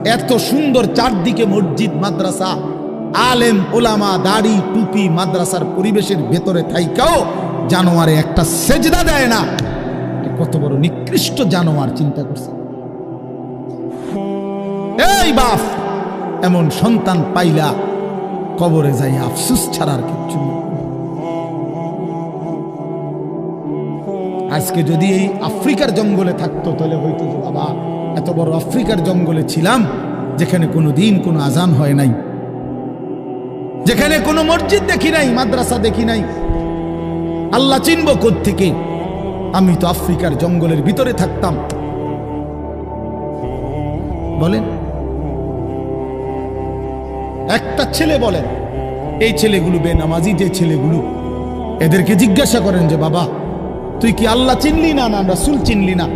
এত সুন্দর চারদিকে মসজিদ, মাদ্রাসা, আলেম ওলামা, দাড়ি টুপি, মাদ্রাসার পরিবেশের ভেতরে থাইকাও জানোয়ারে একটা সেজদা দেয় না। কত বড় নিকৃষ্ট জানোয়ার, চিন্তা করছে। এই বাপ, এমন সন্তান পাইলা কবরে যাই আফসোস ছাড়ার কিচ্ছু নেই। আজকে যদি এই আফ্রিকার জঙ্গলে থাকতো তাহলে হয়তো যে বাবা এত বড় আফ্রিকার জঙ্গলে ছিলাম, যেখানে কোনো দিন কোনো আজান হয় নাই, যেখানে কোনো মসজিদ দেখি নাই, মাদ্রাসা দেখি নাই, আল্লাহ চিনব কোত্থেকে? আমি তো আফ্রিকার জঙ্গলের ভিতরে থাকতাম। বলেন, একটা ছেলে বলেন, এই ছেলেগুলো বেনামাজি যে ছেলেগুলো, এদেরকে জিজ্ঞাসা করেন যে বাবা তুই কি আল্লাহ চিনলি না, না রাসূল চিনলি না?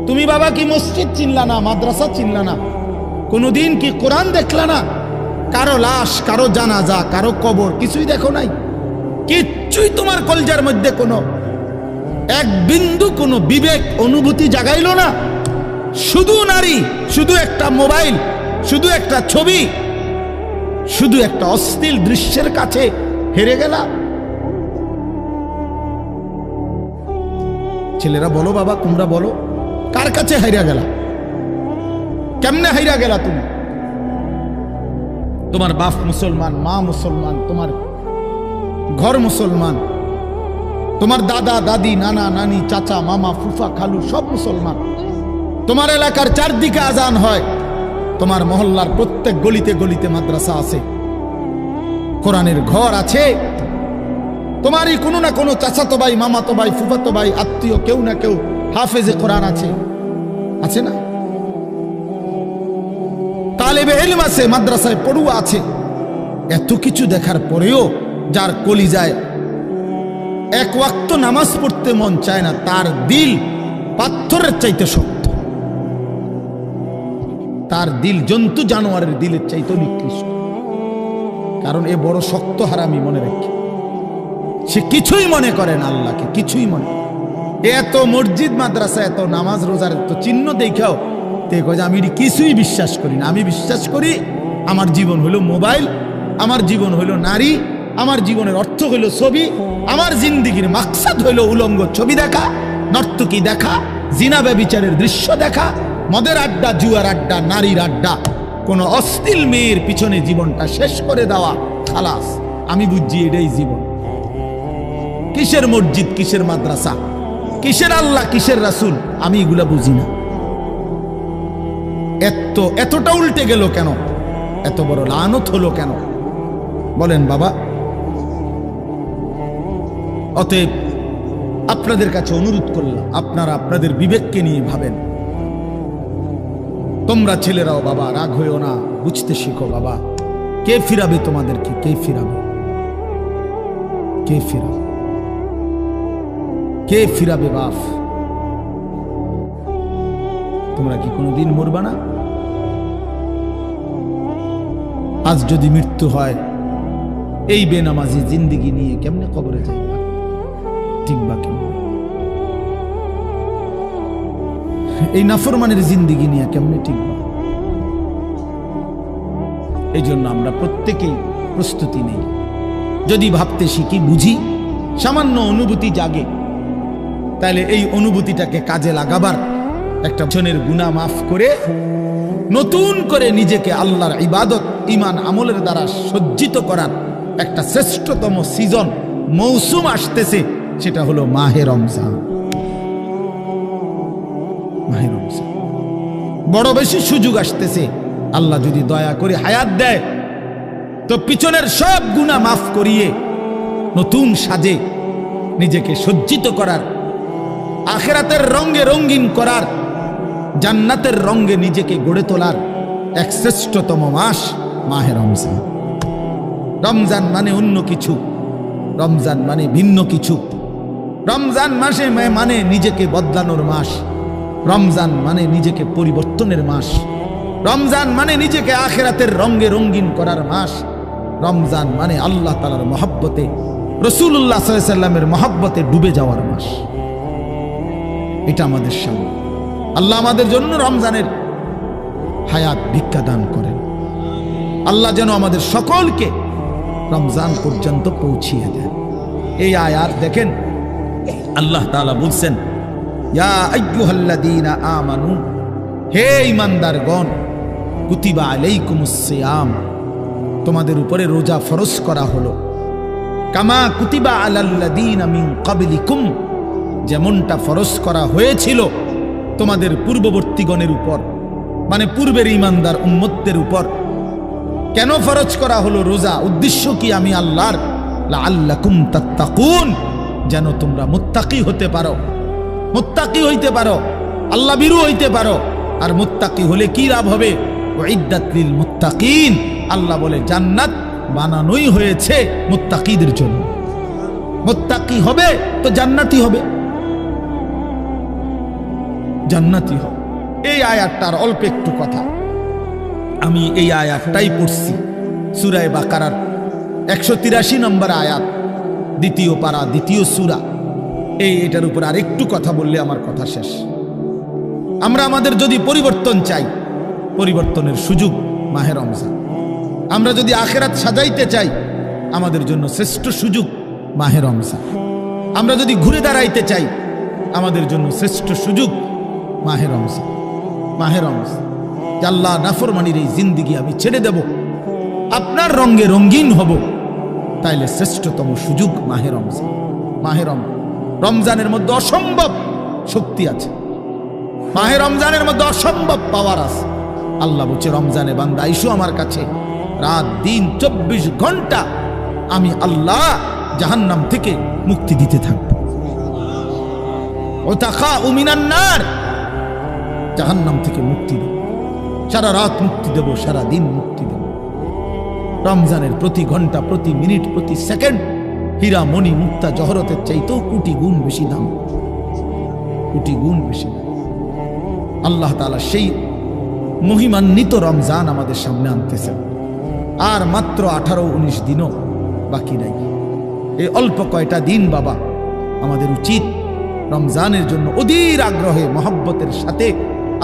তুমি বাবা কি মসজিদ চিনলা না, মাদ্রাসা চিনলা না? কোনোদিন কি কোরআন দেখলা না? কারো লাশ, কারো জানাজা, কারো কবর কিছুই দেখো নাই? কিচ্ছুই তোমার কলজার মধ্যে কোনো এক বিন্দু কোনো বিবেক অনুভূতি জাগাইলো না? শুধু নারী, শুধু একটা মোবাইল, শুধু একটা ছবি, শুধু একটা অশ্লীল দৃশ্যের কাছে হেরে গেলা। ছেলেরা বলো বাবা, তোমরা বলো, কার কাছে হাইরা গেলা? কেমনে হাইরা গেলা তুমি? তোমার বাপ মুসলমান, মা মুসলমান, তোমার ঘর মুসলমান, তোমার দাদা দাদি, নানা নানি, চাচা মামা, ফুফা খালু সব মুসলমান। তোমার এলাকার চারদিকে আজান হয়, তোমার মহল্লার প্রত্যেক গলিতে গলিতে মাদ্রাসা আছে, কোরআনের ঘর আছে। তোমারই কোনো না কোনো চাচাতো ভাই, মামাতো ভাই, ফুফাতো ভাই, আত্মীয় কেউ না কেউ হাফেজে কোরআন আছে, আছে না? তালেবে ইলম আছে, মাদ্রাসায় পড়ুয়া আছে। এত কিছু দেখার পরেও যার কলিজায় এক ওয়াক্ত নামাজ পড়তে মন চায় না, তার দিল পাথরের চাইতে শক্ত, তার দিল জন্তু জানোয়ারের দিলের চাইতে নিকৃষ্ট। কারণ এ বড় শক্ত হারামি, মনে রাখি। সে কিছুই মনে করে না আল্লাহকে, কিছুই মনে। এত মসজিদ মাদ্রাসা, এত নামাজ রোজার এত চিহ্ন দেখাও তে কয় যে আমি কিছুই বিশ্বাস করি না। আমি বিশ্বাস করি আমার জীবন হলো মোবাইল, আমার জীবন হলো নারী, আমার জীবনের অর্থ হলো ছবি, আমার জিন্দিগির মাকসাদ হলো উলঙ্গ ছবি দেখা, নর্তকী দেখা, জিনা ব্যভিচারের দৃশ্য দেখা, মদের আড্ডা, জুয়ার আড্ডা, নারীর আড্ডা, কোন অশ্লীল মেয়ের পিছনে জীবনটা শেষ করে দেওয়া। খালাস, আমি বুঝছি এটাই জীবন। কিসের মসজিদ, কিসের মাদ্রাসা, কিসের আল্লাহ, কিসের রাসূল, আমি এগুলা বুঝি না। এতটা উল্টে গেল কেন? এত বড় লানত হলো কেন? বলেন বাবা। অতএব আপনাদের কাছে অনুরোধ করলাম, আপনারা আপনাদের বিবেককে নিয়ে ভাবেন। তোমরা ছেলেরাও বাবা রাগ হইও না, বুঝতে শিখো বাবা। কে ফিরাবে তোমাদেরকে? কে ফিরাবে? কে ফিরাবে? কে ফিরাবে বাপ? তোমরা কি কোনোদিন মরবা না? আজ যদি মৃত্যু হয়, এই বেনামাজি জিন্দিগি নিয়ে কেমনে কবরে যাইবা? টিকবা কেমনে? এই নাফরমানের জিন্দিগি নিয়ে কেমনে টিকবা? এই জন্য আমরা প্রত্যেকেই প্রস্তুতি নেই। যদি ভাবতে শিখি, বুঝি, সামান্য অনুভূতি জাগে, তাহলে এই অনুভূতিটাকে কাজে লাগাবার, একটা জনের গুনাহ মাফ করে নতুন করে নিজেকে আল্লাহর ইবাদত, ঈমান, আমলের দ্বারা সজ্জিত করার একটা শ্রেষ্ঠতম সিজন, মৌসুম আসতেছে, সেটা হলো মাহে রমজান। মাহে রমজান বড় বেশি সুযোগ আসতেছে। আল্লাহ যদি দয়া করে হায়াত দেয় তো পিছনের সব গুনাহ মাফ করিয়ে নতুন সাজে নিজেকে সজ্জিত করার, আখিরাতের রঙে রঙিন করার, জান্নাতের রঙে নিজেকে গড়ে তোলার এক শ্রেষ্ঠতম মাস মাহে রমজান। রমজান মানে অন্য কিছু, রমজান মানে ভিন্ন কিছু। রমজান মাসে মানে নিজেকে বদলানোর মাস, রমজান মানে নিজেকে পরিবর্তনের মাস, রমজান মানে নিজেকে আখিরাতের রঙে রঙিন করার মাস, রমজান মানে আল্লাহ তাআলার মহব্বতে, রাসূলুল্লাহ সাল্লাল্লাহু আলাইহি ওয়াসাল্লামের মহব্বতে ডুবে যাওয়ার মাস। এটা আমাদের সামনে। আল্লাহ আমাদের জন্য রমজানের হায়াত ভিক্ষা দান করেন। আল্লাহ যেন আমাদের সকলকে রমজান পর্যন্ত পৌঁছিয়ে দেন। এই আয়াত দেখেন, আল্লাহ তাআলা বলছেন, ইয়া আইয়ুহাল্লাযীনা আমানু, হে ঈমানদারগণ, কুতিবা আলাইকুমুস সিয়াম, তোমাদের উপরে রোজা ফরজ করা হলো, কামা কুতিবা আলাল্লাযীনা মিন ক্বাবলিকুম, যেমনটা ফরজ করা হয়েছিল তোমাদের পূর্ববর্তীগণের উপর, মানে পূর্বের ঈমানদার উম্মতদের উপর। কেন ফরজ করা হলো রোজা? উদ্দেশ্য কি? আমি আল্লাহর, লাআল্লাকুম তাত্তাকুন, যেন তোমরা মুত্তাকি হতে পারো, মুত্তাকি হইতে পারো, আল্লাহ ভীরু হইতে পারো। আর মুত্তাকি হলে কি লাভ হবে? উইদ্দাত লিল মুত্তাকিন, আল্লাহ বলে জান্নাত বানানোই হয়েছে মুত্তাকিদের জন্য। মুত্তাকি হবে তো জান্নাতি হবে, জান্নাতি হবে। এই আয়াতটার অল্প একটু কথা, আমি এই আয়াতটাই পড়ছি সূরা বাকারার 183 নম্বর আয়াত, দ্বিতীয় পারা, দ্বিতীয় সূরা। এটার উপর আর একটু কথা বললে আমার কথা শেষ। আমরা আমাদের যদি পরিবর্তন চাই, পরিবর্তনের সুযোগ মাহে রমজান। আমরা যদি আখিরাত সাজাইতে চাই, আমাদের জন্য শ্রেষ্ঠ সুযোগ মাহে রমজান। আমরা যদি ঘুরে দাঁড়াইতে চাই, আমাদের জন্য শ্রেষ্ঠ সুযোগ মাহে রমজান। মাহে রমজান, আল্লাহ নাফরমানির এই জিন্দেগি আমি ছেড়ে দেব, আপনার রঙে রঙিন হব, তাইলে শ্রেষ্ঠতম সুযোগ মাহে রমজান। মাহে রমজানের মধ্যে অসম্ভব শক্তি আছে, মাহে রমজানের মধ্যে অসম্ভব পাওয়ার আছে। আল্লাহ বলছে, রমজানে বান্দা আইসো আমার কাছে, রাত দিন 24 ঘন্টা আমি আল্লাহ জাহান্নাম থেকে মুক্তি দিতে থাকব। ওয়াতাখাউ মিনান নার, জাহান্নাম থেকে মুক্তি দেব, সারা রাত মুক্তি দেব, সারা দিন মুক্তি দেব। রমজানের প্রতি ঘন্টা, প্রতি মিনিট, প্রতি সেকেন্ড হীরা মণি মুক্তা জহরতের চাইতেও কোটি গুণ বেশি দাম, কোটি গুণ বেশি দাম। আল্লাহ তাআলা সেই মহিমান্বিত রমজান আমাদের সামনে আনতেছেন। আর মাত্র 18-19 দিনও বাকি নাই। এই অল্প কয়টা দিন বাবা, আমাদের উচিত রমজানের জন্য অধীর আগ্রহে মহব্বতের সাথে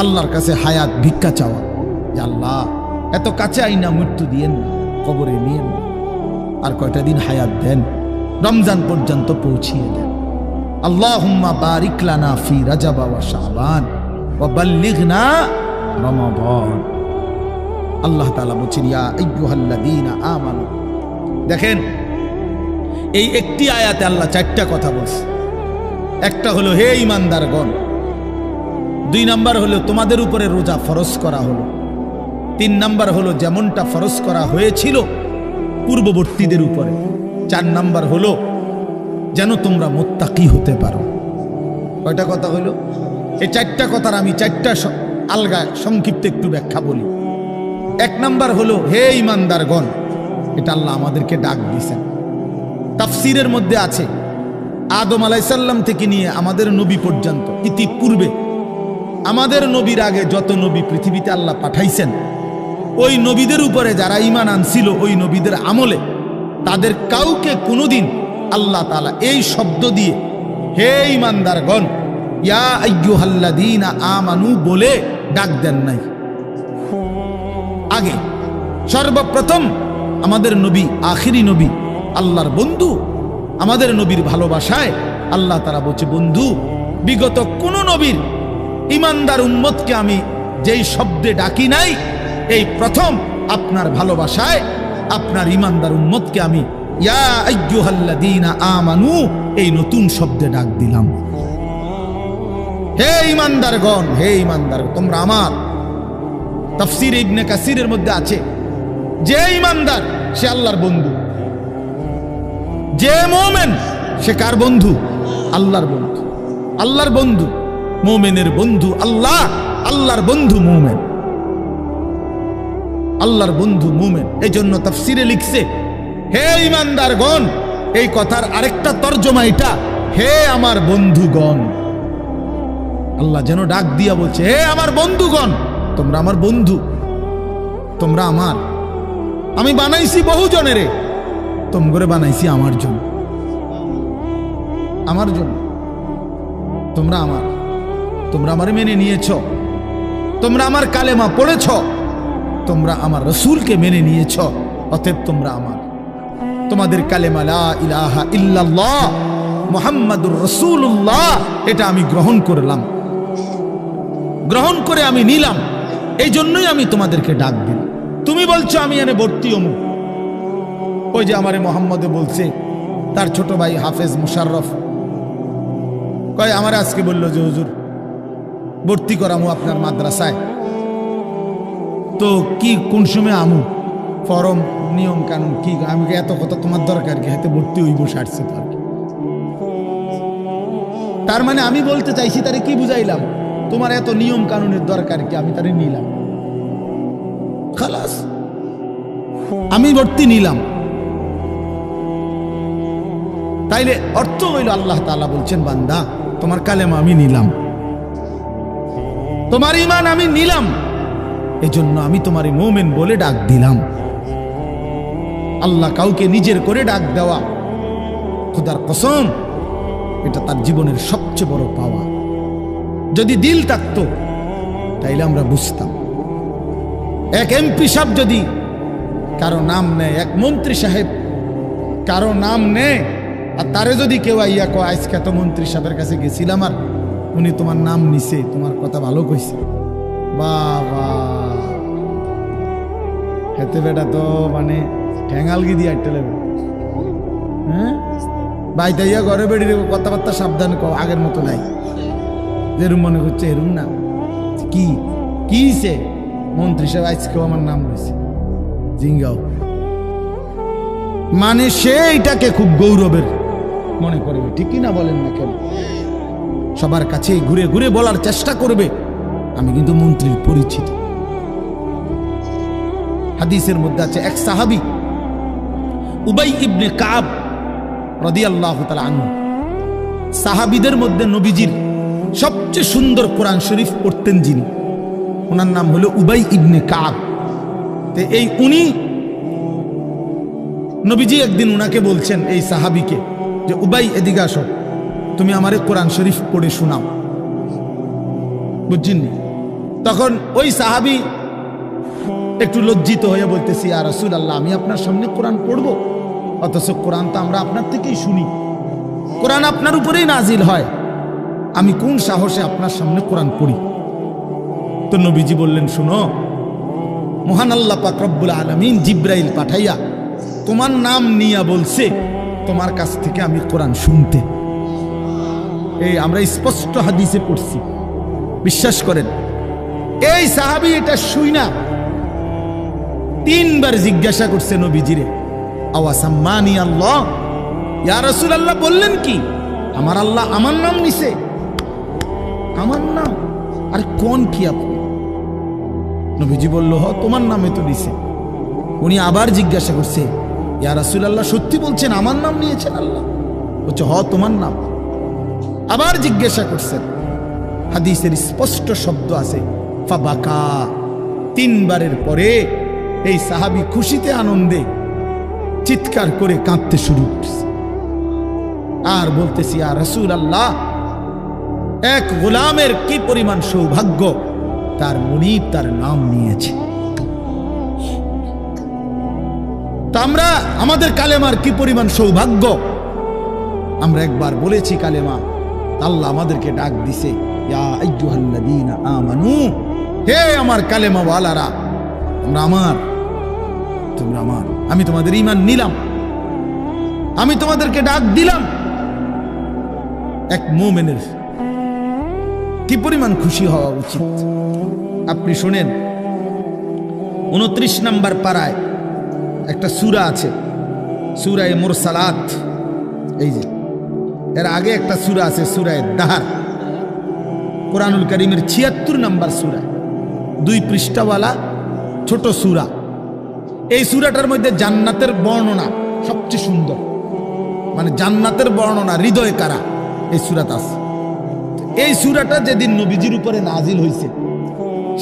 আল্লাহর কাছে হায়াত ভিক্ষা চাওয়া, যে আল্লাহ এত কাছে আইনা মৃত্যু দিয়েন না, কবরে নিয়েন না, আর কয়টা দিন হায়াত দেন, রমজান পর্যন্ত পৌঁছিয়ে দেন। আল্লাহুম্মা বারিক লানা ফি রাজাব ওয়া শাবান ওয়া বাল্লিগনা রমাদান। আল্লাহ তাআলা বলেন, ইয়া আইয়ুহাল্লাযীনা আমানু। দেখেন, এই একটি আয়াতে আল্লাহ 4টা কথা বলছে। একটা হলো, হে ঈমানদারগণ। 2 নাম্বার হলো, তোমাদের উপরে রোজা ফরজ করা হলো। 3 নাম্বার হলো, যেমনটা ফরজ করা হয়েছিল পূর্ববর্তীদের উপরে। 4 নাম্বার হলো, যেন তোমরা মুত্তাকি হতে পারো। কয়টা কথা হলো? এই 4টা কথার আমি 4টা আলগা সংক্ষিপ্ত একটু ব্যাখ্যা বলি। 1 নাম্বার হলো, হে ঈমানদারগণ, এটা আল্লাহ আমাদেরকে ডাক দিয়েছেন। তাফসীরের মধ্যে আছে, আদম আলাইহিস সালাম থেকে নিয়ে আমাদের নবী পর্যন্ত, ইতিপূর্বে আমাদের নবীর আগে যত নবী পৃথিবীতে আল্লাহ পাঠাইছেন, ওই নবীদের উপরে যারা ঈমান আনছিল, ওই নবীদের আমলে তাদের কাউকে কোনোদিন আল্লাহ তাআলা এই শব্দ দিয়ে, হে ঈমানদারগণ, ইয়া আইয়ুহাল্লাযীনা আমানু বলে ডাক দেন নাই। আগে সর্বপ্রথম আমাদের নবী, আখিরি নবী, আল্লাহর বন্ধু, আমাদের নবীর ভালোবাসায় আল্লাহ তাআলা বলছে, বন্ধু, বিগত কোন নবীর ঈমানদার উম্মতকে আমি যেই শব্দে ডাকি নাই, এই প্রথম আপনার ভালোবাসায় আপনার ঈমানদার উম্মতকে আমি ইয়া আইয়ুহাল্লাযীনা আমানু এই নতুন শব্দে ডাক দিলাম। হে ঈমানদারগণ, হে ঈমানদার, তোমরা আমার। তাফসীর ইবনে কাসিরের মধ্যে আছে, যে ঈমানদার সে আল্লাহর বন্ধু, যে মুমিন সে কার বন্ধু? আল্লাহর বন্ধু। আল্লাহর বন্ধু, মুমিনের বন্ধু আল্লাহ, আল্লাহর বন্ধু মুমিন, আল্লাহর বন্ধু মুমিন। এই জন্য তাফসীরে লিখছে, হে ঈমানদারগণ, এই কথার আরেকটা তর্জমা এটা, হে আমার বন্ধুগণ। আল্লাহ যেন ডাক দিয়া বলছে, হে আমার বন্ধুগণ, তোমরা আমার বন্ধু, তোমরা আমার। আমি বানাইছি বহু জনেরে, তোমরা বানাইছি আমার জন্য, আমার জন্য। তোমরা আমার, তোমরা আমার মেনে নিয়েছ, তোমরা আমার কালেমা পড়েছ, তোমরা আমার রসুলকে মেনে নিয়েছ, অতএব তোমরা আমার। তোমাদের কালেমা লা ইলাহা ইল্লাল্লাহ মুহাম্মাদুর রাসূলুল্লাহ এটা আমি গ্রহণ করলাম, গ্রহণ করে আমি নিলাম। এই জন্যই আমি তোমাদেরকে ডাক দিই। তুমি বলছো আমি এনে ভর্তি হমু। ওই যে আমারে মোহাম্মদে বলছে, তার ছোট ভাই হাফেজ মুশাররফ কয় আমার আজকে বলল যে হুজুর ভর্তি করামু আপনার মাদ্রাসায়, তো কি কোন সময় আমু, ফরম নিয়ম কানুন কি? আমি এত কথা তোমার দরকার কি, হাতে ভর্তি হইব সারছে তো আর কি। তার মানে আমি বলতে চাইছি তারে কি বুঝাইলাম, তোমার এত নিয়ম কানুনের দরকার কি, আমি তারে নিলাম, খালাস আমি ভর্তি নিলাম। তাইলে অর্থ হইল আল্লাহ তাআলা বলছেন বান্দা তোমার কালেমা আমি নিলাম, তোমার ঈমান আমি নিলাম, এজন্য আমি তোমারে মুমিন বলে ডাক দিলাম। আল্লাহ কাউকে নিজের করে ডাক দেওয়া, খোদার কসম এটা তার জীবনের সবচেয়ে বড় পাওয়া। যদি দিল থাকতো তাইলে আমরা বুঝতাম। এক এমপি সাহেব যদি কারো নাম নেয়, এক মন্ত্রী সাহেব কারো নাম নেয়, আর তারে যদি কেউ আইয়া কয় আজকে তো মন্ত্রী সাহেবের কাছে গেছিলাম আর উনি তোমার নাম নিছে, তোমার কথা ভালো কইছে, বাবা হেতে বেটা তো মানে ঠ্যাঙালগি দিয়ে একটা লেবে। হ্যাঁ বাইতাইয়া ঘরে বেড়িয়ে কথাবার্তা সাবধান কও, আগের মতো নাই, যেরুম মনে করছে এরুম না। কি কিছে মন্ত্রী সাহেব আজকেও আমার নাম রয়েছে, জিঙ্গাও মানে সে এটাকে খুব গৌরবের মনে করবে, ঠিকই না বলেন না কেন? সবার কাছে ঘুরে ঘুরে বলার চেষ্টা করবে আমি কিন্তু মন্ত্রীর পরিচিত। হাদিসের মধ্যে আছে এক সাহাবী উবাই ইবনে কাব রাদিয়াল্লাহু তাআলা আনহু, সাহাবীদের মধ্যে নবীজির সবচেয়ে সুন্দর কোরআন শরীফ পড়তেন যিনি, ওনার নাম হলো উবাই ইবনে কাব। তো এই উনি নবীজি একদিন উনাকে বলছেন এই সাহাবীকে যে উবাই এদিকে আসো, তুমি আমারে কোরআন শরীফ পড়ে শোনাও, বুঝছেন? তখন ওই সাহাবী একটু লজ্জিত হয়ে বলতেছি ইয়া রাসূলুল্লাহ আমি আপনার সামনে কোরআন পড়বো, অথচ কোরআন তো আমরা আপনার থেকেই শুনি, কোরআন আপনার উপরেই নাজিল হয়, আমি কোন সাহসে আপনার সামনে কোরআন পড়ি? তো নবীজি বললেন শুনো, মহান আল্লাহ পাক রব্বুল আলামিন জিব্রাইল পাঠাইয়া তোমার নাম নিয়া বলছে তোমার কাছ থেকে আমি কোরআন শুনতে। এই আমরা স্পষ্ট হাদিসে পড়ছি, বিশ্বাস করেন। এই সাহাবী এটা শুই না 3 বার জিজ্ঞাসা করছে নবীজিরে, আওয়াসাম্মানি আল্লাহ, ইয়া রাসূলুল্লাহ বললেন কি আমার আল্লাহ আমার নাম নিছে? আমার নাম? আরে কোন কি আপনি? নবীজি বলল হ তোমার নামে তো নিছে। উনি আবার জিজ্ঞাসা করছে, ইয়া রাসূলুল্লাহ সত্যি বলছেন আমার নাম নিয়েছেন আল্লাহ? বলছে হ তোমার নাম। আবার জিজ্ঞাসা করছেন, হাদিসের স্পষ্ট শব্দ আছে ফাবাকা। 3 বারের পরে এই সাহাবী খুশিতে আনন্দে চিৎকার করে কাঁদতে শুরু করছে আর বলতেছি ইয়া রাসূলুল্লাহ এক গোলামের কি পরিমাণ সৌভাগ্য, তার মুনিব তার নাম নিয়েছে। তা আমরা আমাদের কালেমার কি পরিমাণ সৌভাগ্য, আমরা একবার বলেছি কালেমা, আল্লাহ আমাদেরকে ডাক দিছে ইয়া আইয়ুহাল্লাযীনা আমানু, হে আমার কালেমা ওয়ালারা তোমরা আমার, তোমরা আমার, আমি তোমাদের ঈমান নিলাম, আমি তোমাদেরকে ডাক দিলাম। এক মুমিনের কি পরিমাণ খুশি হওয়া উচিত আপনি শুনেন। 29 নম্বর পারায় একটা সূরা আছে, সূরা মুরসালাত। এই যে এর আগে একটা সূরা আছে সূরা দাহার, কোরআনুল কারীমের 76 নম্বর সূরা, 2 পৃষ্ঠাওয়ালা ছোট সূরা। এই সূরাটার মধ্যে জান্নাতের বর্ণনা সবচেয়ে সুন্দর, মানে জান্নাতের বর্ণনা হৃদয় কারা এই সূরাতে আছে। এই সূরাটা যেদিন নবীজির উপরে নাজিল হয়েছে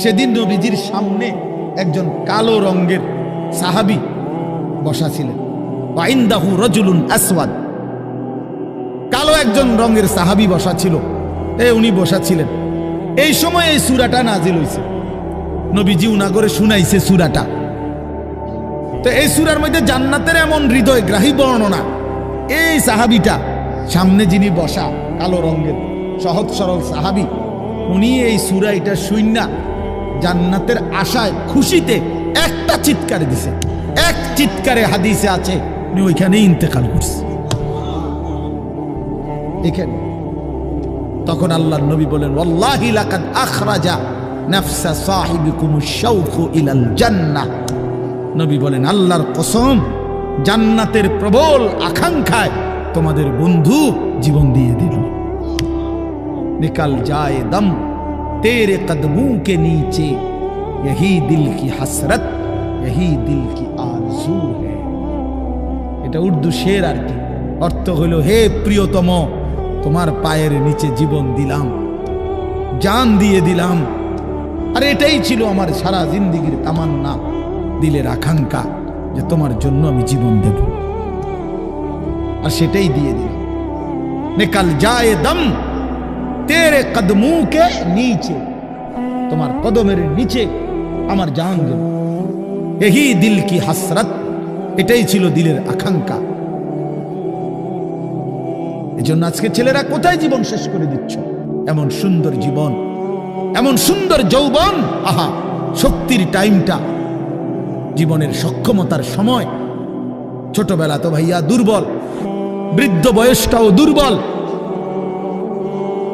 সেদিন নবীজির সামনে একজন কালো রঙের সাহাবী বসা ছিলেন, ওয়াইন্দাহু রাজুলুন আসওয়াদ, কালো একজন রঙের সাহাবী বসা ছিল, উনি বসা ছিলেন। এই সময় এই সূরাটা নাজিল হয়েছে। নবীজি উনাগরে শুনাইছে সূরাটা। তো এই সূরার মধ্যে জান্নাতের এমন হৃদয়গ্রাহী বর্ণনা। এই সাহাবীটা সামনে যিনি বসা, কালো রঙের সহজ সরল সাহাবী, উনি এই সূরা এটা শুইনা জান্নাতের আশায় খুশিতে একটা চিৎকার দিছে। এক চিৎকারে হাদিসে আছে উনি ওইখানেই ইন্তেকাল করছে। এখানে তখন আল্লাহর নবী বলেন, ওয়াল্লাহি লাকাদ আখরাজা নাফসা সাহিবিকুমুশ শাউকু ইলাল জান্নাহ। নবী বলেন, আল্লাহর কসম, জান্নাতের প্রবল আকাঙ্ক্ষায় তোমাদের বন্ধু জীবন দিয়ে দিল। নিকাল যায় দম তেরে কদমোं के नीचे यही दिल की हसरत यही दिल की आरज़ू है। এটা উর্দু শের আর কি। অর্থ হলো, হে প্রিয়তম, তোমার পায়ের নিচে জীবন দিলাম, জান দিয়ে দিলাম। আর এটাই ছিল আমার সারা জিন্দেগীর তামান্না, দিলের আকাঙ্ক্ষা, যে তোমার জন্য আমি জীবন দেব। আর সেটাই দিয়ে দিলাম। নিকাল যায় দম তেরে কদমোं के नीचे, তোমার কদমের নিচে আমার জান গেল। यही दिल की हसरत, এটাই ছিল দিলের আকাঙ্ক্ষা। এজন্য আজকে ছেলেরা কোথায় জীবন শেষ করে দিচ্ছ? এমন সুন্দর জীবন, এমন সুন্দর যৌবন, আহা, শক্তির টাইমটা, জীবনের সক্ষমতার সময়। ছোটবেলা তো ভাইয়া দুর্বল, বৃদ্ধ বয়সটাও দুর্বল।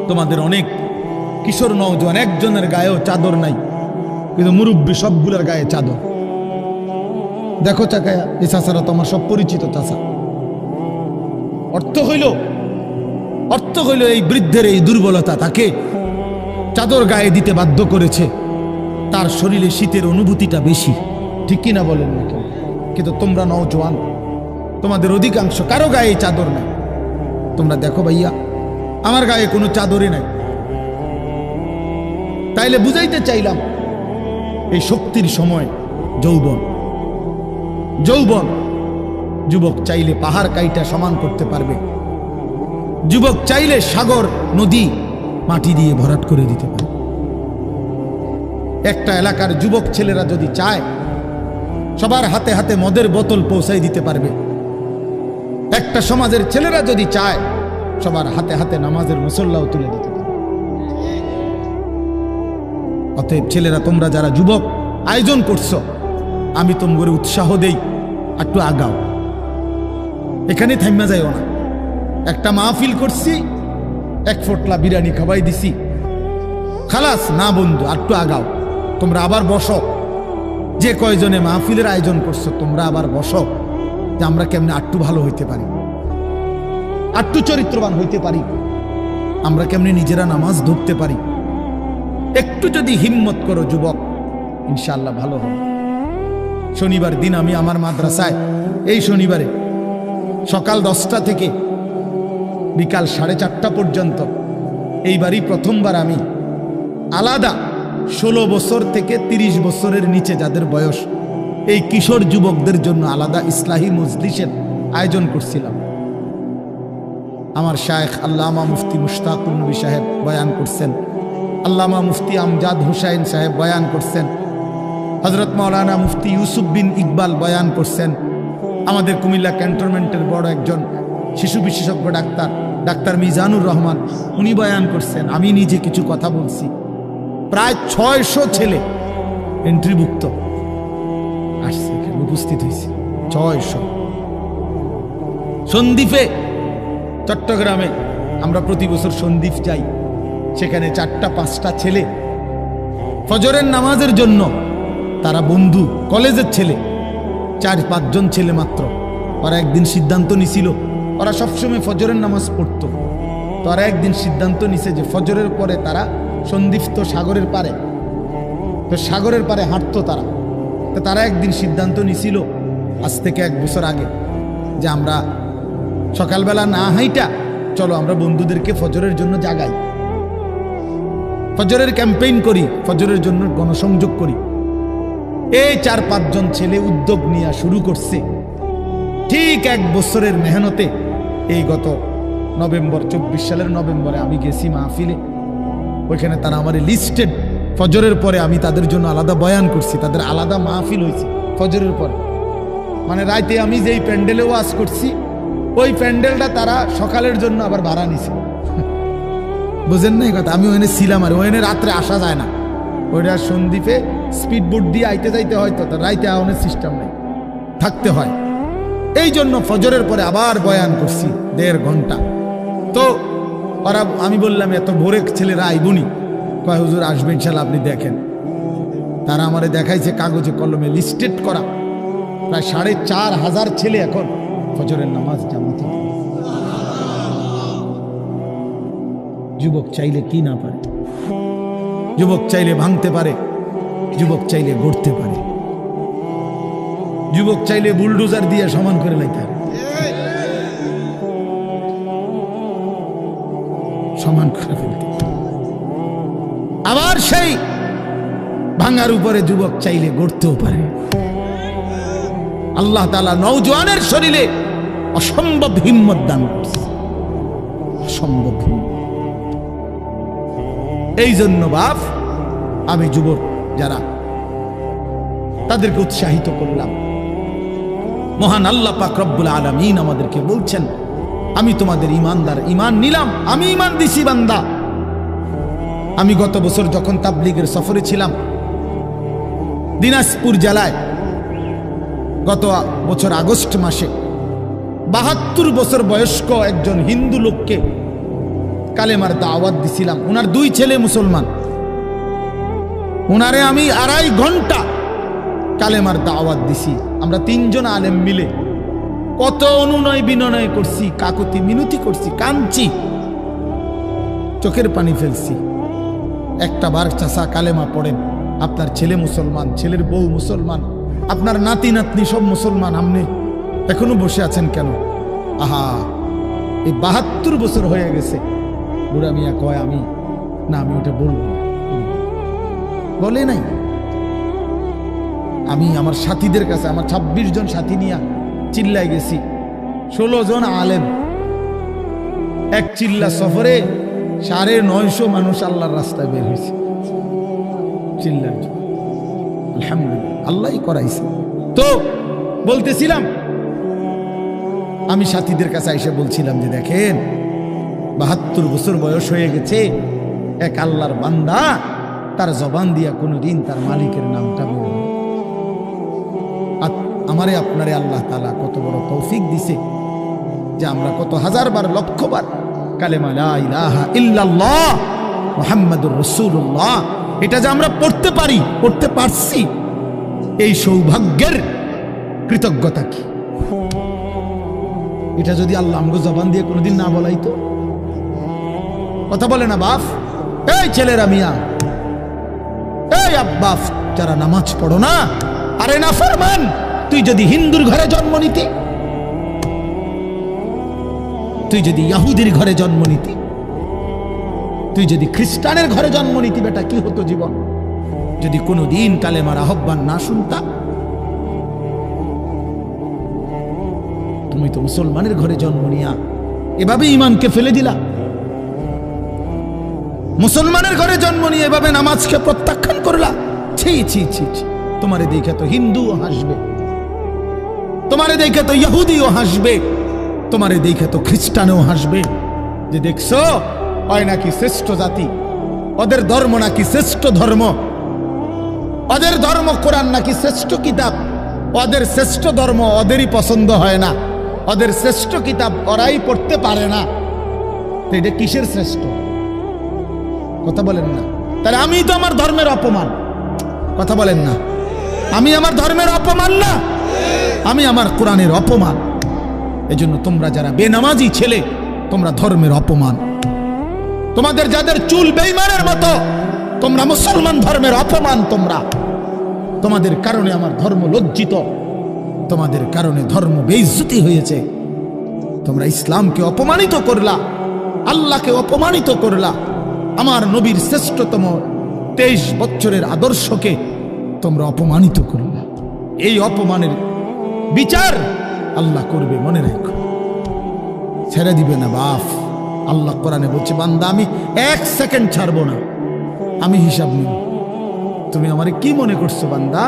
তোমাদের অনেক কিশোর নওজোয়ান একজনের গায়েও চাদর নাই, কিন্তু মুরব্বী সবগুলোর গায়ে চাদর। দেখো চাকায়া, এই চাচারা তো আমার সব পরিচিত চাচা। অর্থ হইল এই বৃদ্ধের এই দুর্বলতা তাকে চাদর গায়ে দিতে বাধ্য করেছে। তার শরীরে শীতের অনুভূতিটা বেশি, ঠিক কিনা বলেন না কেন? কিন্তু তোমরা নওজোয়ান, তোমাদের অধিকাংশ কারো গায়ে চাদর নাই। তোমরা দেখো ভাইয়া, আমার গায়ে কোনো চাদরই নাই। তাইলে বুঝাইতে চাইলাম, এই শক্তির সময় যৌবন। যুবক চাইলে পাহাড় কাইটা সমান করতে পারবে। যুবক চাইলে সাগর নদী মাটি দিয়ে ভরাট করে দিতে পারে। একটা এলাকার যুবক ছেলেরা যদি চায়, সবার হাতে হাতে মদের বোতল পৌঁছাই দিতে পারবে। একটা সমাজের ছেলেরা যদি চায়, সবার হাতে হাতে নামাজের মুসল্লাও তুলে দিতে পারবে। অতএব ছেলেরা, তোমরা যারা যুবক আয়োজন করছো, আমি তোমাদের উৎসাহ দেই, একটু আগাও। এখানে থাইমা যাইও না। একটা মাহফিল করছি, এক ফোটলা বিরিয়ানি খাওয়াই দিছি, খালাস না বন্ধু, একটু আগাও। তোমরা আবার বসো, যে কয়জনে মাহফিলের আয়োজন করছো, তোমরা আবার বসো, যে আমরা কেমনে আটটু ভালো হইতে পারি, আটটু চরিত্রবান হইতে পারি, আমরা কেমনে নিজেরা নামাজ ধরতে পারি। একটু যদি হিম্মত করো যুবক, ইনশাআল্লাহ ভালো হবে। শনিবার দিন আমি আমার মাদ্রাসায়, এই শনিবারে সকাল 10টা থেকে বিকাল 4:30 পর্যন্ত, এইবারই প্রথমবার আমি আলাদা 16 বছর থেকে 30 বছরের নিচে যাদের বয়স, এই কিশোর যুবকদের জন্য আলাদা ইসলাহি মজলিসের আয়োজন করছিলাম। আমার শায়েখ আল্লামা মুফতি মুশতাকুর নবী সাহেব বয়ান করছেন, আল্লামা মুফতি আমজাদ হুসাইন সাহেব বয়ান করছেন, হযরত মাওলানা মুফতি ইউসুফ বিন ইকবাল বয়ান করছেন, আমাদের কুমিল্লা ক্যান্টনমেন্টের বড় একজন শিশু বিশেষজ্ঞ ডাক্তার মিজানুর রহমান, উনি বয়ান করছেন। আমি নিজে কিছু কথা বলছি। প্রায় 600 ছেলে এন্ট্রিভুক্ত আসছে, উপস্থিত হয়েছে 600। সন্দ্বীপে, চট্টগ্রামে আমরা প্রতি বছর সন্দ্বীপ যাই, সেখানে 4টা-5টা ছেলে ফজরের নামাজের জন্য, তারা বন্ধু, কলেজের ছেলে, 4-5 জন ছেলে মাত্র। ওরা একদিন সিদ্ধান্ত নিছিল, ওরা সবসময় ফজরের নামাজ পড়তো, তো ওরা একদিন সিদ্ধান্ত নিছে যে ফজরের পরে তারা সন্দ্বীপ তো সাগরের পারে, তো সাগরের পারে হাঁটতো তারা। তো তারা একদিন সিদ্ধান্ত নিছিল, আজ থেকে 1 বছর আগে, যে আমরা সকালবেলা না হাইটা, চলো আমরা বন্ধুদেরকে ফজরের জন্য জাগাই, ফজরের ক্যাম্পেইন করি, ফজরের জন্য গণসংযোগ করি। এই 4-5 জন ছেলে উদ্যোগ নিয়ে শুরু করছে। ঠিক 1 বছরের মেহনতে এই গত নভেম্বর, 24 সালের নভেম্বরে আমি গেছি মাহফিলে। ওইখানে তারা আমার লিস্টেড ফজরের পরে আমি তাদের জন্য আলাদা বয়ান করছি, তাদের আলাদা মাহফিল হয়েছে ফজরের পরে। মানে রাতে আমি যেই প্যান্ডেলে ওয়াজ করছি ওই প্যান্ডেলটা তারা সকালের জন্য আবার ভাড়া নিছে। বুঝেন না এই কথা? আমি ওখানে ছিলাম, আর ওখানে রাত্রে আসা যায় না, ওইটা সন্দ্বীপে স্পিড বোট দিয়ে আইতে যাইতে হয়, তো রাইতে আওয়ানোর সিস্টেম নেই, থাকতে হয়। এই জন্য ফজরের পরে আবার বয়ান করছি 1.5 ঘন্টা। তো ওরা, আমি বললাম এত ভোরে ছেলেরা আইবুনি, কয় হুজুর আসবে ইনশাল্লাহ, আপনি দেখেন। তারা আমারে দেখাইছে কাগজে কলমে লিস্টেড করা প্রায় 4,500 ছেলে এখন ফজরের নামাজ জামাতে। যুবক চাইলে কি না পারে, যুবক চাইলে ভাঙতে পারে, যুবক চাইলে গড়তে পারে, যুবক চাইলে বুলডোজার দিয়ে সমান করে লাইতে পারে, সমান করে ফেলতে। আবার সেই ভাঙার উপরে যুবক চাইলে গড়তেও পারে। আল্লাহ তাআলা নওজোয়ানের শরীরে অসম্ভব হিম্মত দান করছে, অসম্ভব হিম্মত। এই জন্য বাপ, আমি যুবক যারা তাদেরকে উৎসাহিত করলাম। মহান আল্লাহ পাক রব্বুল আলামিন আমাদেরকে বলছেন, আমি তোমাদের ইমানদার, ইমান নিলাম, আমি ইমান দিছি বান্দা। আমি গত বছর যখন তাবলীগের সফরে ছিলাম দিনাজপুর জেলায়, গত বছর আগস্ট মাসে 72 বছর বয়স্ক একজন হিন্দু লোককে কালেমার দাওয়াত দিছিলাম। ওনার 2 ছেলে মুসলমান, ওনারে আমি 2.5 ঘন্টা কালেমার দাওয়াত দিছি। আমরা 3 জন আলেম মিলে কত অনুনয় বিনয় করছি, কাকুতি মিনতি করছি, কাঁদছি, চোখের পানি ফেলছি। একটা বার চাচা কালেমা পড়েন, আপনার ছেলে মুসলমান, ছেলের বউ মুসলমান, আপনার নাতি নাতনি সব মুসলমান, আপনি এখনো বসে আছেন কেন? আহা, এই 72 বছর হয়ে গেছে। বুড়া মিয়া কয়, আমি না, আমি ওটা বলবো না। বলে নাই। আমি আমার সাথীদের কাছে, আমার 26 জন সাথী নিয়ে চিল্লাই গেছি, 16 জন আলেম, এক চিল্লা সফরে 950 মানুষ আল্লাহর রাস্তায় বের হয়েছে চিল্লার জন্য। আলহামদুলিল্লাহ, আল্লাহই করাইছে। তো বলতেছিলাম, আমি সাথীদের কাছে এসে বলছিলাম যে দেখেন, 72 বছর বয়স হয়ে গেছে, এক আল্লাহর বান্দা, তার জবান দিয়া কোনোদিন তার মালিকের নামটা বের হয়। আমারে আপনারে আল্লাহ তাআলা কত বড় তৌফিক দিছে যে আমরা কত হাজারবার, লক্ষবার কালেমা লা ইলাহা ইল্লাল্লাহ মুহাম্মাদুর রাসূলুল্লাহ এটা যে আমরা পড়তে পারি, পড়তে পারছি, এই সৌভাগ্যের কৃতজ্ঞতা কি? এটা যদি আল্লাহ আমগো জবান দিয়ে কোনোদিন না বলাইতো। কথা বলে না বাপ? এই ছেলেরা মিয়া, এই আব্বাস যারা নামাজ পড়ো না, আরে না ফরমান, তুই যদি হিন্দুর ঘরে জন্ম নিতি, তুই যদি ইহুদির ঘরে জন্ম নিতি, তুই যদি খ্রিস্টানের ঘরে জন্ম নিতি, বেটা কি হতো জীবন? যদি কোনোদিন কালেমার আহ্বান না শুনতা। তুমি তো মুসলমানের ঘরে জন্ম নিয়া এভাবে ইমানকে ফেলে দিলা। মুসলমানের ঘরে জন্ম নিয়ে এভাবে নামাজকে প্রত্যাখ্যান করলা। ছি ছি ছি ছি, তোমারে দেখে তো হিন্দুও হাসবে, তোমারে দেখে তো ইহুদিও হাসবে, তোমারে দেখে তো খ্রিস্টানও হাসবে, যে দেখছো হয় নাকি শ্রেষ্ঠ জাতি, ওদের ধর্ম নাকি শ্রেষ্ঠ ধর্ম, ওদের ধর্ম কোরআন নাকি শ্রেষ্ঠ কিতাব, ওদের শ্রেষ্ঠ ধর্ম ওদেরই পছন্দ হয় না, ওদের শ্রেষ্ঠ কিতাব ওরাই পড়তে পারে না। তো এটা কিসের শ্রেষ্ঠ? কথা বলেন না। তাহলে আমি তো আমার ধর্মের অপমান। কথা বলেন না, আমি আমার ধর্মের অপমান না, আমি আমার কোরআনের অপমান। এজন্য তোমরা যারা বেনামাজি ছেলে, তোমরা ধর্মের অপমান। তোমাদের যাদের চুল বেঈমানের মতো, তোমরা মুসলমান ধর্মের অপমান। তোমরা, তোমাদের কারণে আমার ধর্ম লজ্জিত, তোমাদের কারণে ধর্ম বেইজ্জতি হয়েছে। তোমরা ইসলামকে অপমানিত করলা, আল্লাহকে অপমানিত করলা, আমার নবীর শ্রেষ্ঠতম 23 বছরের আদর্শকে তোমরা অপমানিত করলা। এই অপমানের বিচার আল্লাহ করবে, মনে রাখো, ছেড়ে দিবে না বাপ। আল্লাহ কোরআনে বলছে, বান্দা আমি 1 সেকেন্ড ছাড়বো না, আমি হিসাব নিব। তুমি আমারে কি মনে করছো বান্দা?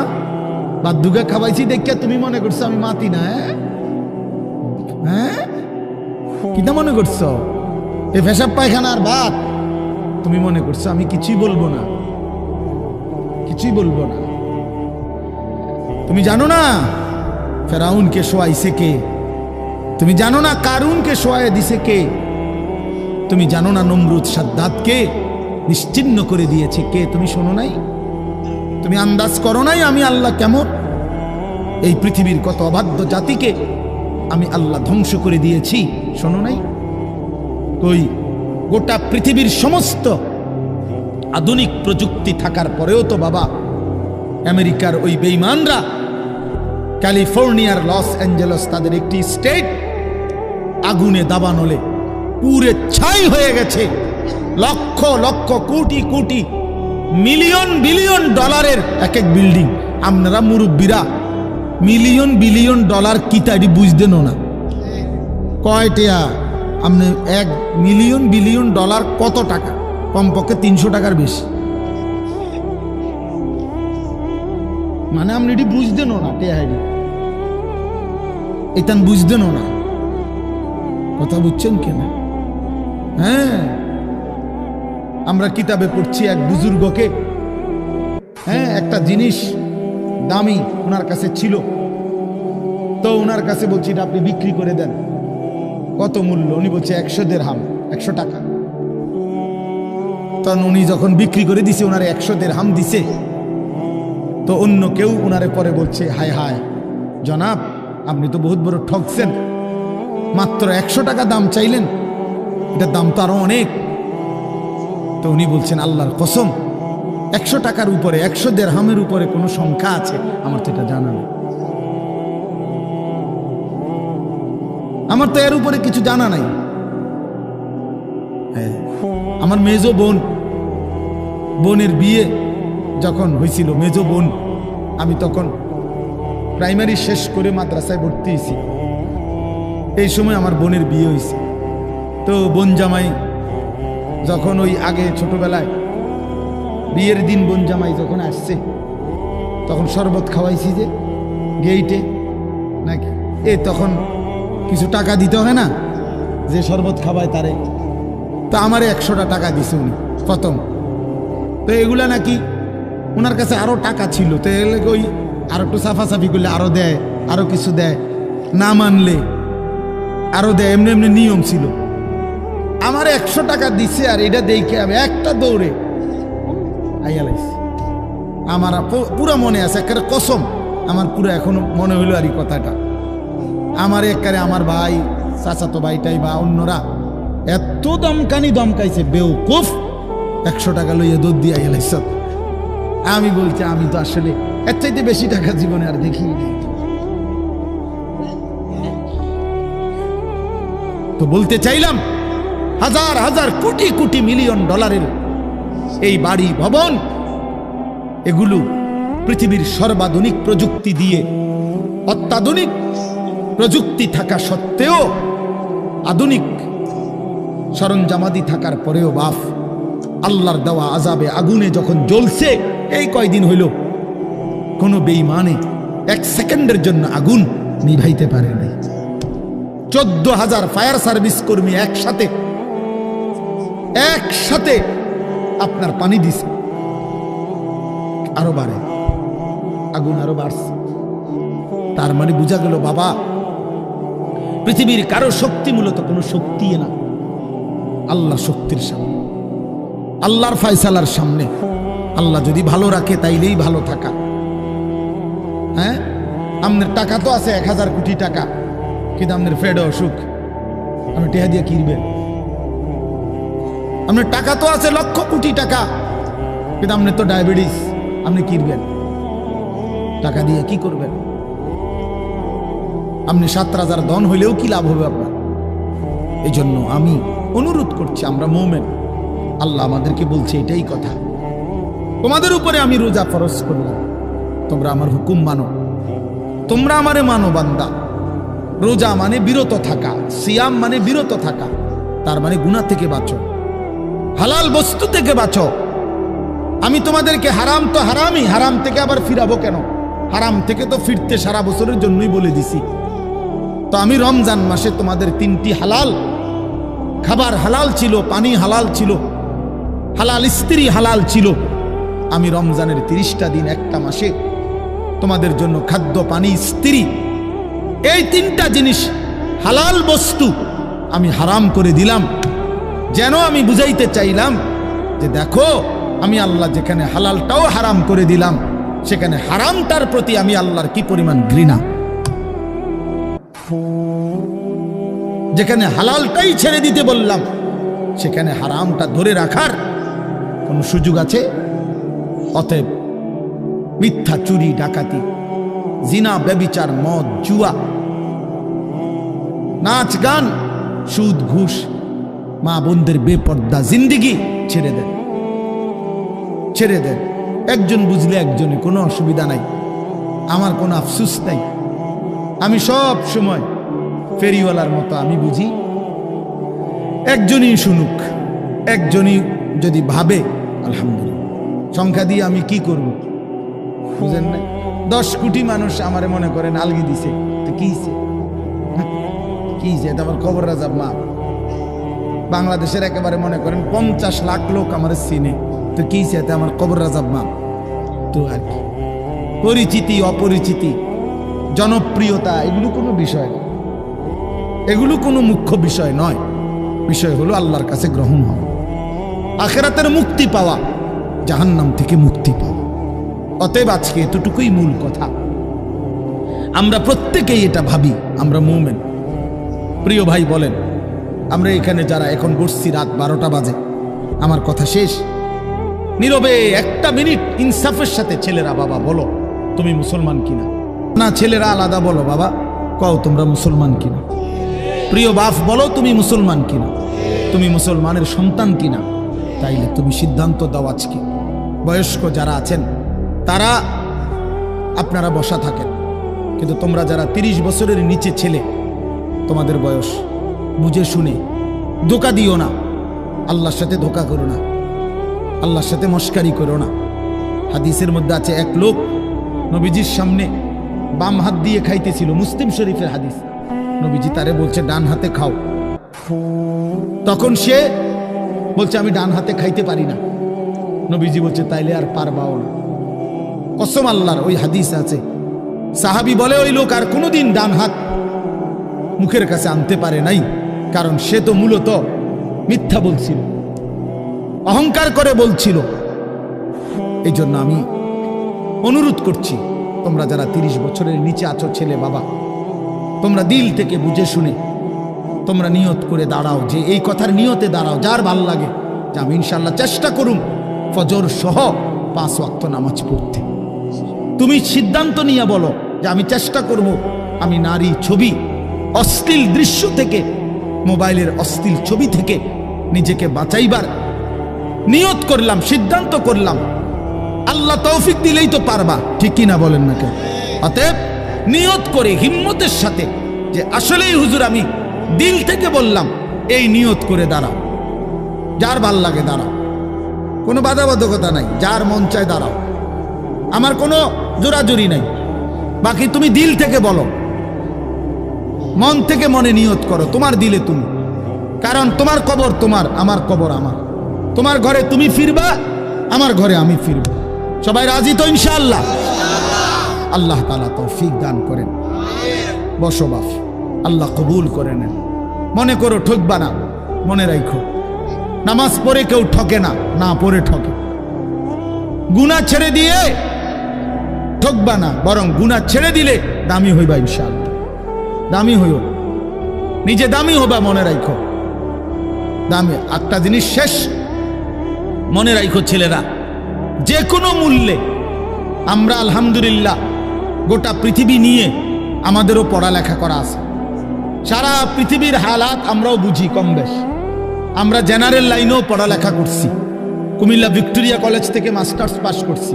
ভাত দুগা খাওয়াইছি দেখে তুমি মনে করছো আমি মাতি না? হ্যাঁ, কিটা মনে করছো? এ পেশাব পায়খানার ভাত তুমি মনে করছো? আমি কিছুই বলবো না, কিছুই বলবো না। তুমি জানো না ফেরাউনকে শোয়াইছে কে? তুমি জানো না কারুনকে শোয়ায় দিছে কে? তুমি জানো না নমরুদ সাদ্দাতকে নিশ্চিহ্ন করে দিয়েছে কে? তুমি শোনো নাই? তুমি আন্দাজ করো নাই আমি আল্লাহ কেমন? এই পৃথিবীর কত অবাধ্য জাতিকে আমি আল্লাহ ধ্বংস করে দিয়েছি, শোনো নাই? ওই গোটা পৃথিবীর সমস্ত আধুনিক প্রযুক্তি থাকার পরেও তো বাবা আমেরিকার ওই বেঈমানরা ক্যালিফোর্নিয়ার লস অ্যাঞ্জেলস তাদের একটি স্টেট আগুনে দাবানলে পুরে ছাই হয়ে গেছে। লক্ষ লক্ষ কোটি কোটি মিলিয়ন বিলিয়ন ডলারের এক এক বিল্ডিং। আপনারা মুরব্বীরা মিলিয়ন বিলিয়ন ডলার কি তাই বুঝতেন না? কয়টা আপনি 1 মিলিয়ন বিলিয়ন ডলার কত টাকা? কমপক্ষে 300 টাকার বেশি। মানে আপনি এটি বুঝতেন না, টেহারি এটা বুঝতেন না। কথা বুঝছেন কেন? হ্যাঁ, আমরা কিতাবে পড়ছি এক বুজুর্গকে, হ্যাঁ, একটা জিনিস দামি ওনার কাছে ছিল, তো ওনার কাছে বলছি এটা আপনি বিক্রি করে দেন। কত মূল্য? উনি বলছে 100 দিরহাম, 100 টাকা। তখন উনি যখন বিক্রি করে দিছে, ওনারে 100 দিরহাম দিছে, তো অন্য কেউ ওনারে পরে বলছে হায় হায় জনাব, আপনি তো বহুত বড় ঠকছেন, মাত্র 100 টাকা দাম চাইলেন, এটার দাম তো আরো অনেক। তো উনি বলছেন আল্লাহর কসম 100 টাকার উপরে, 100 দিরহামের উপরে কোনো সংখ্যা আছে? আমার তো এটা জানা নেই, আমার তো এর উপরে কিছু জানা নাই। আমার মেজো বোনের বিয়ে যখন হয়েছিল, মেজো বোন, আমি তখন প্রাইমারি শেষ করে মাদ্রাসায় ভর্তি হয়েছি, এই সময় আমার বোনের বিয়ে হয়েছে। তো বোন জামাই যখন ওই আগে ছোটবেলায় বিয়ের দিন বোন জামাই যখন আসছে, তখন শরবত খাওয়াইছি যে গেইটে নাকি, তখন কিছু টাকা দিতে হয় না, যে শরবত খাওয়ায় তারে। তো আমারে 100টা টাকা দিছে উনি প্রথম। তো এগুলা নাকি ওনার কাছে আরো টাকা ছিল, তো ওই আরো একটু সাফাসাফি করলে আরো দেয়, আরো কিছু দেয়, না মানলে আরো দেয়, এমনি এমনি নিয়ম ছিল। আমার 100 টাকা দিছে, আর এটা দেখে আমি একটা দৌড়ে আইয়ালাইছি। আমার পুরো মনে আছে, একেবারে কসম, আমার পুরো এখনো মনে হইলো আর এই কথাটা। আমার একেবারে আমার ভাই, চাচাতো ভাইটাই বা অন্যরা এত দমকাইছে, বেউকুফ 100 টাকা লইয়া দৌড় দিয়ে আইয়ালাইছ। আমি বলছি আমি তো আসলে এর চাইতে বেশি টাকা জীবনে আর দেখি। তো বলতে চাইলাম হাজার হাজার কোটি কোটি মিলিয়ন ডলারের এই বাড়ি ভবন, এগুলো পৃথিবীর সর্বাধুনিক প্রযুক্তি দিয়ে, অত্যাধুনিক প্রযুক্তি থাকা সত্ত্বেও, আধুনিক সরঞ্জামাদি থাকার পরেও বাপ আল্লাহর দেওয়া আযাবে আগুনে যখন জ্বলছে, এই কয়দিন হইল কোনো বেঈমানে 1 সেকেন্ডের জন্য আগুন নিভাইতে পারে নাই। 14,000 ফায়ার সার্ভিস কর্মী একসাথে আপনার পানি দিছে, আরো বাড়ে, আগুন আরো বাড়ছে। তার মানে বোঝা গেল বাবা, পৃথিবীর কারো শক্তি মূলত কোনো শক্তি না, আল্লাহ শক্তির সামনে, আল্লাহর ফায়সালার সামনে। আল্লাহ যদি ভালো রাখে তাইলেই ভালো থাকা। হ্যাঁ, আপনার টাকা তো আছে 1000 কোটি টাকা, কিন্তু আপনার ফেডে অসুখ, আপনি টেহা দিয়ে কিনবেন। আপনার টাকা তো আছে লক্ষ কোটি টাকা, কিন্তু আপনার তো ডায়াবেটিস, আপনি কিনবেন টাকা দিয়ে কি করবেন? আপনি 7 রাজার ধন হইলেও কি লাভ হবে আপনার? এই জন্য আমি অনুরোধ করছি, আমরা মুমিন, আল্লাহ আমাদেরকে বলছে এটাই কথা, তোমাদের উপরে আমি রোজা ফরজ করলাম, তোমরা আমার হুকুম মানো, তোমরা আমারে মানো বান্দা। রোজা মানে বিরত থাকা, সিয়াম মানে বিরত থাকা, তার মানে গুনাহ থেকে বাঁচো, হালাল বস্তু থেকে বাঁচো। আমি তোমাদেরকে হারাম তো হারামই, হারাম থেকে আবার ফিরাবো কেন? হারাম থেকে তো ফিরতে সারা বছরের জন্যই বলে দিছি। তো আমি রমজান মাসে তোমাদের 3টি হালাল খাবার হালাল ছিল, পানি হালাল ছিল, হালাল স্ত্রী হালাল ছিল। আমি রমজানের 30টা দিন একটা মাসে তোমাদের জন্য খাদ্য, পানি, স্ত্রী, এই 3টা জিনিস হালাল বস্তু আমি হারাম করে দিলাম। যেন আমি বুঝাইতে চাইলাম যে দেখো, আমি আল্লাহ যেখানে হালালটাও হারাম করে দিলাম, সেখানে হারামটার প্রতি আমি আল্লাহর কি পরিমাণ ঘৃণা। যেখানে হালালটাই ছেড়ে দিতে বললাম, সেখানে হারামটা ধরে রাখার কোন সুযোগ আছে? অতএব মিথ্যা, চুরি, ডাকাতি, জিনা, ব্যভিচার, মদ, জুয়া, নাচ, গান, সুদ, ঘুষ, মা বোনদের বেপর্দা জিন্দিগি ছেড়ে দেন, ছেড়ে দেন। একজন বুঝলে একজনে, কোনো অসুবিধা নাই, আমার কোনো আফসুস নাই। আমি সব সময় ফেরিওয়ালার মতো আমি বুঝি, একজনই শুনুক, একজনই যদি ভাবে আলহামদুলিল্লাহ। সংখ্যা দিয়ে আমি কি করব বুঝেন না? 10 কোটি মানুষ আমারে মনে করেন আলগি দিছে, তো কি এটা আমার কবর রাজাব মা। বাংলাদেশের একেবারে মনে করেন 50 লাখ লোক আমার চিনে, তো কি এতে আমার কবর রাজাব মা। তো আর কি, পরিচিতি, অপরিচিতি, জনপ্রিয়তা, এগুলো কোনো বিষয় না, এগুলো কোনো মুখ্য বিষয় নয়। বিষয় হলো আল্লাহর কাছে গ্রহণ হওয়া, আখিরাতের মুক্তি পাওয়া, জাহান্নাম থেকে মুক্তি পাওয়া। অতএব আজকে এতটুকুই মূল কথা। আমরা প্রত্যেকেই এটা ভাবি, আমরা মুমিন। প্রিয় ভাই বলেন, আমরা এখানে যারা এখন বসছি, রাত 12টা বাজে, আমার কথা শেষ, নীরবে 1টা মিনিট ইনসাফের সাথে ছেলেরা বাবা বলো তুমি মুসলমান কিনা। না, ছেলেরা আলাদা বলো বাবা, কও তোমরা মুসলমান কিনা। প্রিয় বাপ বলো তুমি মুসলমান কিনা, তুমি মুসলমানের সন্তান কিনা। তাইলে তুমি সিদ্ধান্ত দাও আজকে। বয়স্ক যারা আছেন তারা আপনারা বসা থাকেন, কিন্তু তোমরা যারা 30 বছরের নিচে ছেলে, তোমাদের বয়স, বুঝে শুনে ধোঁকা দিও না, আল্লাহর সাথে ধোঁকা করো না, আল্লাহর সাথে মস্কারি করো না। হাদিসের মধ্যে আছে, এক লোক নবীজির সামনে বাম হাত দিয়ে খাইতেছিল, মুসলিম শরীফের হাদিস। নবীজি তারে বলছে ডান হাতে খাও, তখন সে বলছে আমি ডান হাতে খাইতে পারি না। নবীজি বলছে তাইলে আর পারবাও না। কসম আল্লাহর, ওই হাদিস আছে, সাহাবী বলে ওই লোক আর কোনোদিন ডান হাত মুখের কাছে আনতে পারে নাই, কারণ সে তো মূলত মিথ্যা বলছিল, অহংকার করে বলছিল। এই জন্য আমি অনুরোধ করছি, তোমরা যারা 30 বছরের নিচে আছো ছেলে বাবা, তোমরা দিল থেকে বুঝে শুনে তোমরা নিয়ত করে দাঁড়াও, যে এই কথার নিয়তে দাঁড়াও, যার ভাল লাগে যে আমি ইনশাল্লাহ চেষ্টা করুম ফজর সহ 5 ওয়াক্ত নামাজ পড়তে। তুমি সিদ্ধান্ত নিয়ে বলো যে আমি চেষ্টা করব, আমি নারী ছবি, অশ্লীল দৃশ্য থেকে, মোবাইলের অশ্লীল ছবি থেকে নিজেকে বাঁচাইবার নিয়ত করলাম, সিদ্ধান্ত করলাম। আল্লাহ তৌফিক দিলেই তো পারবা, ঠিক কি না বলেন না কেন? অতএব নিয়ত করে হিম্মতের সাথে যে আসলেই হুজুর আমি দিল থেকে বললাম, এই নিয়ত করে দাঁড়াও। যার ভাল লাগে দাঁড়াও, কোনো বাধাবাধকতা নাই, যার মন চায় দাঁড়াও, আমার কোনো জোরাজুরি নাই। বাকি তুমি দিল থেকে বলো, মন থেকে মনে নিয়ত করো, তোমার দিলে তুমি, কারণ তোমার কবর তোমার, আমার কবর আমার। তোমার ঘরে তুমি ফিরবা, আমার ঘরে আমি ফিরব। সবাই রাজি তো ইনশাআল্লাহ? আল্লাহ তাআলা তৌফিক দান করেন। বসো বাপ, আল্লাহ কবুল করে নেন। মনে করো ঠকবা না, মনে রাখো নামাজ পড়ে কেউ ঠকে না, না পড়ে ঠকে। গুনাহ ছেড়ে দিয়ে ঠকবা না, বরং গুনাহ ছেড়ে দিলে দামি হইবা ইনশাআল্লাহ। দামি হইও, নিজে দামি হবা, মনে রাখো দামি। একটা জিনিস শেষ মনে রাখো ছেলেরা, যে কোনো মূল্যে আমরা আলহামদুলিল্লাহ গোটা পৃথিবী নিয়ে আমাদেরও পড়ালেখা করা আছে। সারা পৃথিবীর হালাত আমরাও বুঝি কম বেশ। আমরা জেনারেল লাইনেও পড়ালেখা করছি, কুমিল্লা ভিক্টোরিয়া কলেজ থেকে মাস্টার্স পাশ করছি,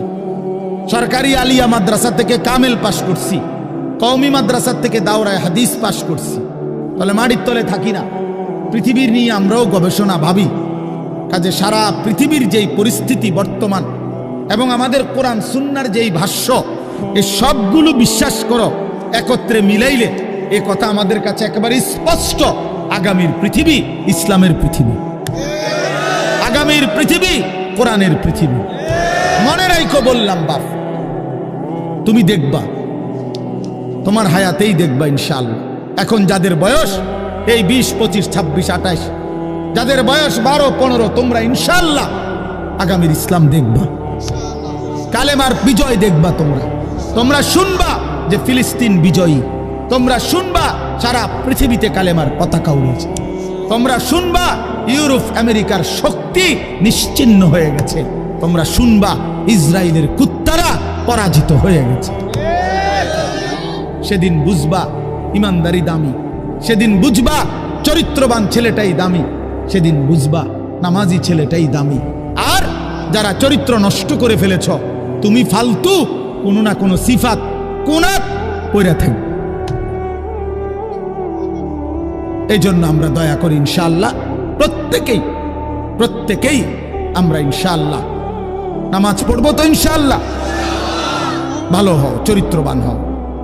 সরকারি আলিয়া মাদ্রাসা থেকে কামেল পাশ করছি, কওমি মাদ্রাসা থেকে দাওরায়ে হাদিস পাশ করছি। তাহলে মাটির তলে থাকি না, পৃথিবীর নিয়ে আমরাও গবেষণা ভাবি। কাজে সারা পৃথিবীর যেই পরিস্থিতি বর্তমান, এবং আমাদের কোরআন সুন্নাহর যেই ভাষ্য, এই সবগুলো বিশ্বাস করো, একত্রে মিলাইলে এ কথা আমাদের কাছে একেবারে স্পষ্ট। আগামীর পৃথিবী ইসলামের পৃথিবী, আগামীর পৃথিবী কোরআনের পৃথিবী। মনে রাখো বললাম বাপ, তুমি দেখবা, তোমার হায়াতেই দেখবা ইনশাআল্লাহ। এখন যাদের বয়স এই 20, 25, 26, 28, যাদের বয়স 12, 15, তোমরা ইনশাআল্লাহ আগামীর ইসলাম দেখবা, কালেমার বিজয় দেখবা। তোমরা শুনবা যে ফিলিস্তিন বিজয়ী, তোমরা শুনবা সারা পৃথিবীতে কালেমার পতাকা উড়েছে, তোমরা শুনবা ইউরোপ আমেরিকার শক্তি নিশ্চিহ্ন হয়ে গেছে, তোমরা শুনবা ইসরায়েলের কুত্তারা পরাজিত হয়ে গেছে। সেদিন বুঝবা ইমানদারি দামি, সেদিন বুঝবা চরিত্রবান ছেলেটাই দামি, সেদিন বুঝবা নামাজি ছেলেটাই দামি। আর যারা চরিত্র নষ্ট করে ফেলেছ, তুমি ফালতু কোনো না কোনো সিফাত কোনাত পড়ে থাকবে। এই জন্য আমরা দয়া করি ইনশাআল্লাহ প্রত্যেকেই আমরা ইনশাআল্লাহ নামাজ পড়বো তো ইনশাআল্লাহ। ভালো হও, চরিত্রবান হও,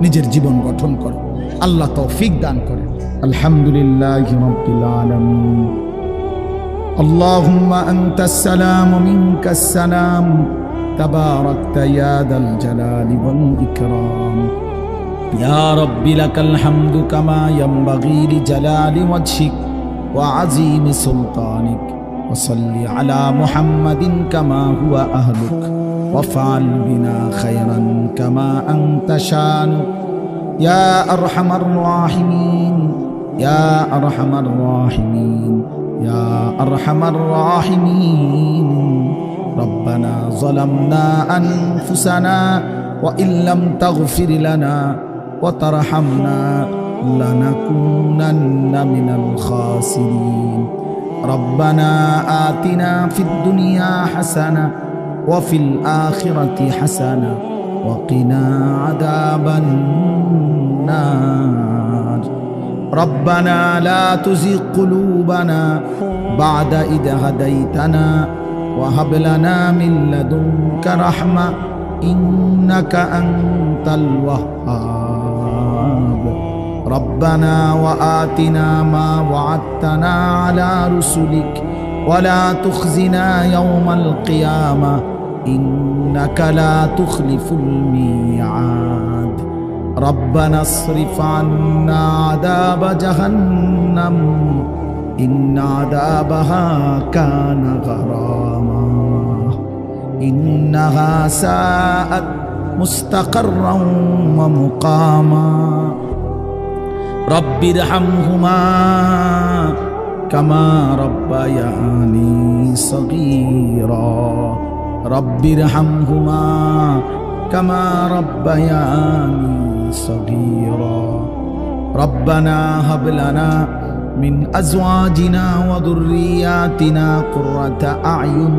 নিজের জীবন গঠন করো, আল্লাহ তৌফিক দান করে। আলহামদুলিল্লাহি রাব্বিল আলামিন। আল্লাহুম্মা আনতাস সালাম ওয়া মিনকাস সালাম, তাবারাকতা ইয়া দাল জালালি ওয়াল ইকরাম। ইয়া রাব্বি লাকাল হামদু কামা ইয়ানবাগি লিজালালি ওয়াজহিক ওয়া আযীমি সুলতানিক। ওয়া সাল্লি আলা মুহাম্মাদিন কামা হুয়া আহলুক ওয়া ফাআল বিনা খায়রান কামা আনতা শানুক। ইয়া আরহামার রাহিমিন, ইয়া আরহামার রাহিমিন, ইয়া আরহামার রাহিমিন। রব্বানা যালামনা আনফুসানা ওয়া ইল্লাম তাগফির লানা ওয়া তারহামনা লানাকুনান্না মিনাল খাসিরিন। রব্বানা আতিনা ফিদ দুনিয়া হাসানা ওয়া ফিল আখিরাতি হাসানা ওয়া কিনা আযাবান নার। রব্বানা লা তুযিগ কুলুবানা বা'দা ইদ হাদাইতানা ওয়া হাব লানা মিন লাদুনকা রাহমা ইন্নাকা আনতাল ওয়াহ্হাব। রব্বানা ওয়া আতিনা মা ওয়া'আদতানা আলা রুসুলিক ওয়া লা তুখজিনা ইয়াওমাল কিয়ামা ইন্নাকা লা তুখলিফুল মি'আদ। রব্বানা আসরিফ আন্না আযাব জাহান্নাম ইন্না আযাবাহা কানা গরামা ইন্নাহা সাআত মুস্তাকাররান ওয়া মুকামা। রব্বিরহামহুমা কামা রব্বায়ানি সগীরা। রব্বিরহামহুমা কামা রব্বায়ানি সগীরা। রব্বানা হাব লানা মিন আজওয়াজিনা ওয়া যুররিয়াতিনা কুররাতা আ'য়ুন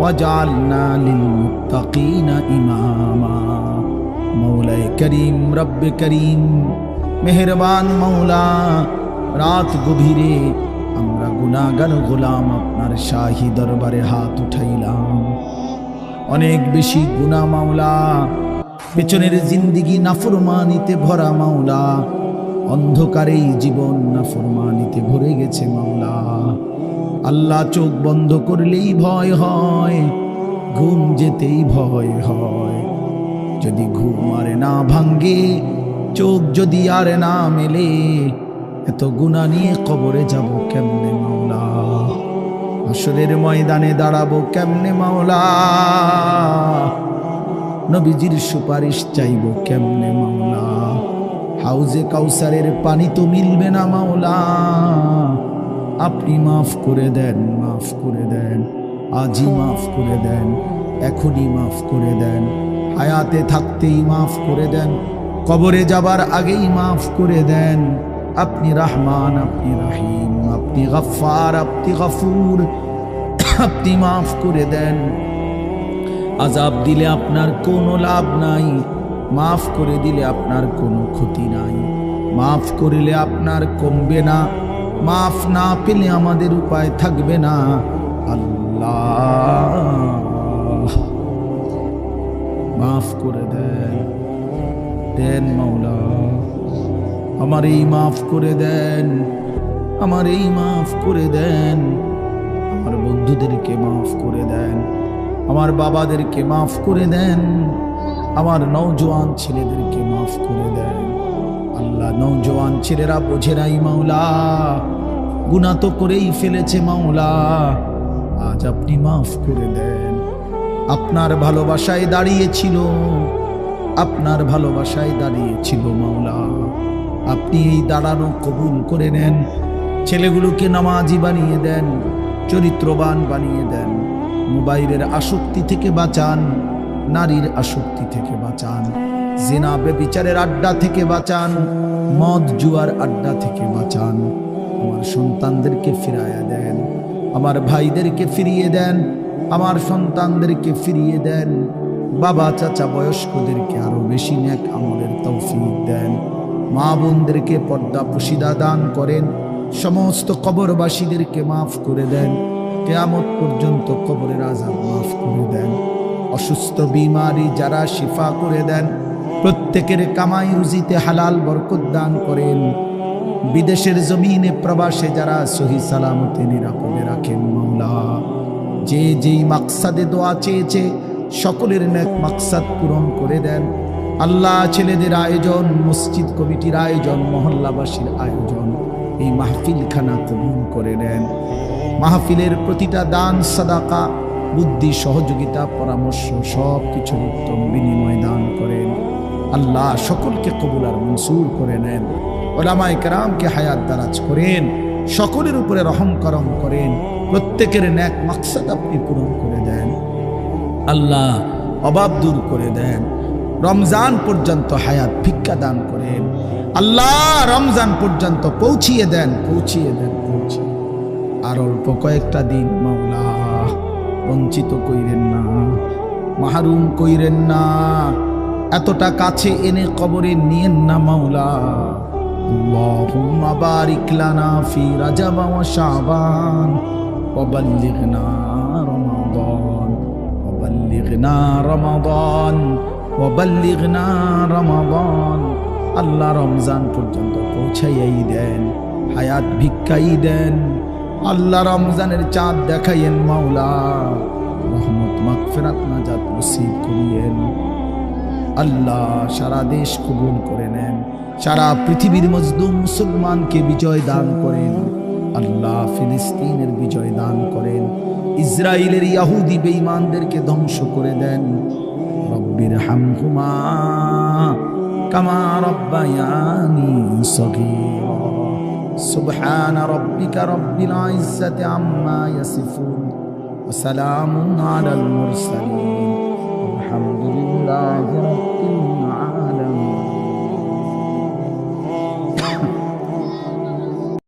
ওয়াজআলনা লিল মুত্তাকিনা ইমামা। মৌলায়ে করিম, রব্বে করিম, মেহেরবান মৌলা, রাত গভীরে আমরা গুনাহগার গোলাম আপনার শাহী দরবারে হাত উঠাইলাম। অনেক বেশি গুনাহ মাওলা, পেছনের জিন্দিগি নাফরমানিতে ভরা মাওলা, অন্ধকারেই জীবন নাফরমানিতে ভরে গেছে মাওলা। আল্লাহ চোখ বন্ধ করলেই ভয় হয়, ঘুম যেতেই ভয় হয়। যদি ঘুম আর না ভাঙ্গে, চোখ যদি আর না মেলে, এত গুনাহ নিয়ে কবরে যাব কেমনে মাওলা? হাসরের ময়দানে দাঁড়াবো কেমনে মাওলা? নবীজির সুপারিশ চাইব কেমনে মাওলা? হাউজে কাউসারের পানি তো মিলবে না মাওলা। আপনি মাফ করে দেন, মাফ করে দেন, আজই মাফ করে দেন, এখনই মাফ করে দেন, হায়াতে থাকতেই মাফ করে দেন, কবরে যাবার আগেই মাফ করে দেন। আপনি রহমান, আপনি রহিম, আপনি গফফার, আপনি গফুর, আপনি মাফ করে দেন। আযাব দিলে আপনার কোনো লাভ নাই, মাফ করে দিলে আপনার কোনো ক্ষতি নাই। মাফ করলে আপনার কমবে না, মাফ না পেলে আমাদের উপায় থাকবে না। আল্লাহ মাফ করে দেন, দেন মাওলা আমার এই মাফ করে দেন, আমার এই মাফ করে দেন, আমার বন্ধুদেরকে মাফ করে দেন, আমার বাবাদেরকে মাফ করে দেন, আমার নওজোয়ান ছেলেদেরকে মাফ করে দেন। আল্লাহ নওজোয়ান ছেলেরা বোঝে নাই মাওলা, গুনাহ তো করেই ফেলেছে মাওলা, আজ আপনি মাফ করে দেন। আপনার ভালোবাসায় দাঁড়িয়েছিল, আপনার ভালোবাসায় দাঁড়িয়েছিল মাওলা, আপনি এই দাঁড়ানো কবুল করে নেন। ছেলেগুলোকে নামাজি বানিয়ে দেন, চরিত্রবান বানিয়ে দেন, মোবাইলের আসক্তি থেকে বাঁচান, নারীর আসক্তি থেকে বাঁচান, জিনা ব্যভিচারের আড্ডা থেকে বাঁচান, মদ জুয়ার আড্ডা থেকে বাঁচান। আমার সন্তানদেরকে ফিরাইয়া দেন, আমার ভাইদেরকে ফিরিয়ে দেন, আমার সন্তানদেরকে ফিরিয়ে দেন, বাবা চাচা বয়স্কদেরকে আরো বেশি নেক আমলের তৌফিক দেন, মা বোনদেরকে পর্দা পুশিদা দান করেন, সমস্ত কবরবাসীদেরকে মাফ করে দেন, কিয়ামত পর্যন্ত কবরের আযাব মাফ করে দেন। অসুস্থ বিমারি যারা শিফা করে দেন, প্রত্যেকের কামাই রুজিতে হালাল বরকত দান করেন। বিদেশের জমিনে প্রবাসে যারা সহি সালামতে নিরাপদে রাখেন মাওলা, যে যেই মাকসাদে দোয়া চেয়েছে সকলের নেক মাকসাদ পূরণ করে দেন। আল্লাহ ছেলেদের আয়োজন, মসজিদ কমিটির আয়োজন, মহল্লাবাসীর আয়োজন, এই মাহফিলখানা কবুল করে নেন। মাহফিলের প্রতিটা দান সাদাকা, বুদ্ধি সহযোগিতা পরামর্শ সব কিছুর উত্তম বিনিময় দান করেন। আল্লাহ সকলকে কবুল আর মনসুর করে নেন। ওলামায়ে কেরামকে হায়াত দারাজ করেন, সকলের উপরে রহম করম করেন, প্রত্যেকের নেক মাকসাদ আপনি পূরণ করে দেন। আল্লাহ অভাব দূর করে দেন। রমজান পর্যন্ত হায়াত ভিক্ষা দান করেন। আল্লাহ রমজান পর্যন্ত পৌঁছিয়ে দেন, পৌঁছিয়ে দেন, পৌঁছিয়ে। আর অল্প কয়েকটা দিন মাওলা, বঞ্চিত কইরেন না, মাহরুম কইরেন না, এতটা কাছে এনে কবরে নিয়েন না মাওলা। আল্লাহুম্মা বারিক লানা ফি রাজাব ওয়া শাবান ওয়া বাল্লিগনা রমাদান ওয়া বাল্লিগনা রমাদান ওয়া বাল্লিগনা রমাদান। আল্লাহ রমজান পর্যন্ত পৌঁছাইয়াই দেন, হায়াত ভিক্ষাই দেন। আল্লাহ রমজানের চাঁদ দেখাইয়েন মাওলা, রহমত মাগফিরাত নাজাত নসিব করিয়েন। আল্লাহ সারা দেশ কবুল করে নেন, সারা পৃথিবীর মজলুম মুসলমানকে বিজয় দান করেন। আল্লাহ ফিলিস্তিনের বিজয় দান করেন, ইসরায়েলের ইহুদি বেঈমানদেরকে ধ্বংস করে দেন। রব্বির হামহুমা কামা রব্বায়ানি সগীরা। সুবহান রাব্বিকা রব্বিল ইজ্জাতি আম্মা ইয়াসিফুন ওয়া সালামুন আলাল মুরসালিন। আলহামদুলিল্লাহি রাব্বিল